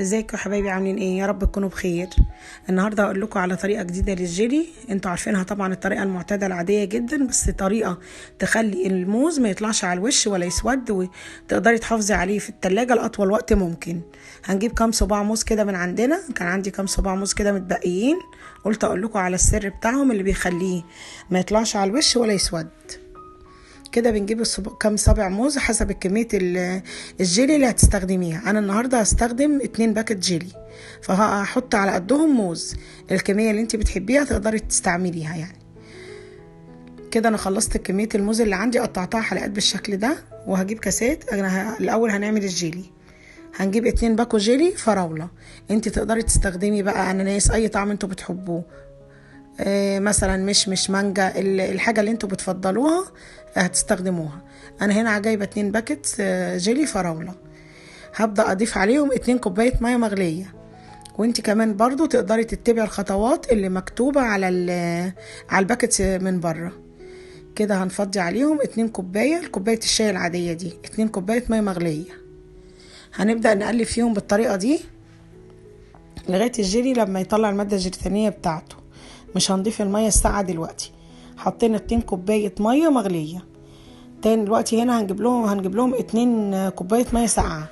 ازيكم يا حبايبي، عاملين ايه؟ يا رب تكونوا بخير. النهارده هقول لكم على طريقه جديده للجيلي. انتوا عارفينها طبعا، الطريقه المعتاده العاديه جدا، بس طريقه تخلي الموز ما يطلعش على الوش ولا يسود، وتقدري تحافظي عليه في التلاجة لاطول وقت ممكن. هنجيب كام صباع موز كده من عندنا، كان عندي كام صباع موز كده متبقيين، قلت اقول لكم على السر بتاعهم اللي بيخليه ما يطلعش على الوش ولا يسود. كده بنجيب كام صابع موز حسب كمية الجيلي اللي هتستخدميها. انا النهاردة هستخدم 2 باكت جيلي، فهحط على قدهم موز. الكمية اللي انت بتحبيها تقدري تستعمليها يعني. كده انا خلصت كمية الموز اللي عندي، قطعتها حلقات بالشكل ده، وهجيب كاسات. الاول هنعمل الجيلي. هنجيب 2 باكو جيلي فراولة. انت تقدري تستخدمي بقى اناناس، اي طعم انتوا بتحبوه. مثلا مش مانجا، الحاجة اللي انتوا بتفضلوها هتستخدموها. انا هنا جايبة 2 باكت جيلي فراولة. هبدأ اضيف عليهم 2 كوباية مية مغلية. وانت كمان برضو تقدري تتبعي الخطوات اللي مكتوبة على الباكت من بره. كده هنفضي عليهم 2 كوباية، كوباية الشاي العادية دي، 2 كوباية مية مغلية. هنبدأ نقلب فيهم بالطريقة دي لغاية الجيلي لما يطلع المادة الجيلاتينية بتاعته. مش هنضيف المية الساقعة دلوقتي. حطينا 2 كوباية مية مغلية. تاني دلوقتي هنا هنجيب لهم 2 كوباية مية ساقعة.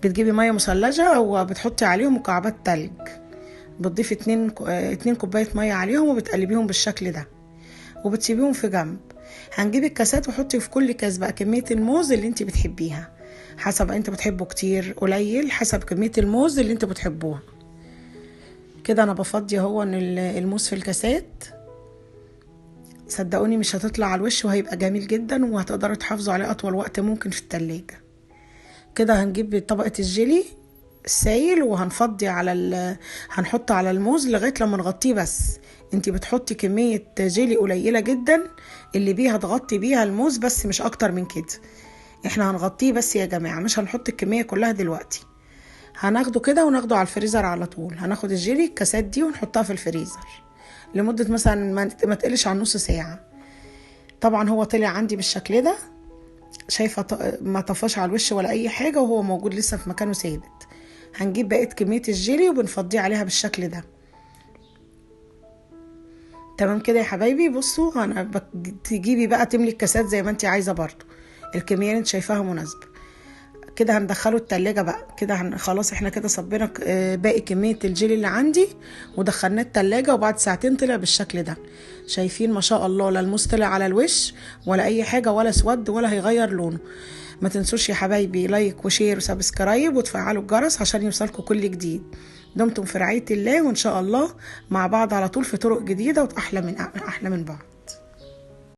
بتجيبي مية مثلجة او بتحطي عليهم مكعبات تلج. بتضيفي 2 كوباية مية عليهم وبتقلبيهم بالشكل ده، وبتسيبيهم في جنب. هنجيب الكاسات وحطي في كل كاس بقى كمية الموز اللي انت بتحبيها، حسب انت بتحبه كتير قليل، حسب كمية الموز اللي انت بتحبوها. كده انا بفضي اهو الموز في الكاسات. صدقوني مش هتطلع على الوش، وهيبقى جميل جدا، وهتقدروا تحافظوا عليه اطول وقت ممكن في التلاجة. كده هنجيب طبقة الجيلي السايل وهنفضي هنحط على الموز لغاية لما نغطيه. بس انتي بتحطي كمية جيلي قليلة جدا اللي بيها تغطي بيها الموز، بس مش اكتر من كده. احنا هنغطيه بس يا جماعة، مش هنحط الكمية كلها دلوقتي. هناخده كده وناخده على الفريزر على طول. هناخد الجيلي الكاسات دي ونحطها في الفريزر لمدة مثلا ما تقلش عن نص ساعة. طبعا هو طلع عندي بالشكل ده، شايفة ما طفاش على الوش ولا اي حاجة، وهو موجود لسه في مكانه ثابت. هنجيب بقية كمية الجيلي وبنفضيه عليها بالشكل ده. تمام كده يا حبايبي. بصوا تجيبي بقى تملي الكاسات زي ما انت عايزة برضو، الكمية اللي انت شايفاها مناسبة. كده هندخله التلاجة بقى. كده خلاص احنا كده صبينا باقي كمية الجيلي اللي عندي ودخلناه التلاجة، وبعد ساعتين طلع بالشكل ده. شايفين ما شاء الله، لا الموز طلع على الوش ولا اي حاجة، ولا اسود ولا هيغير لونه. ما تنسوش يا حبايبي لايك وشير وسبسكرايب وتفعلوا الجرس عشان يوصلكم كل جديد. دمتم في رعاية الله، وان شاء الله مع بعض على طول في طرق جديدة واحلى من بعض.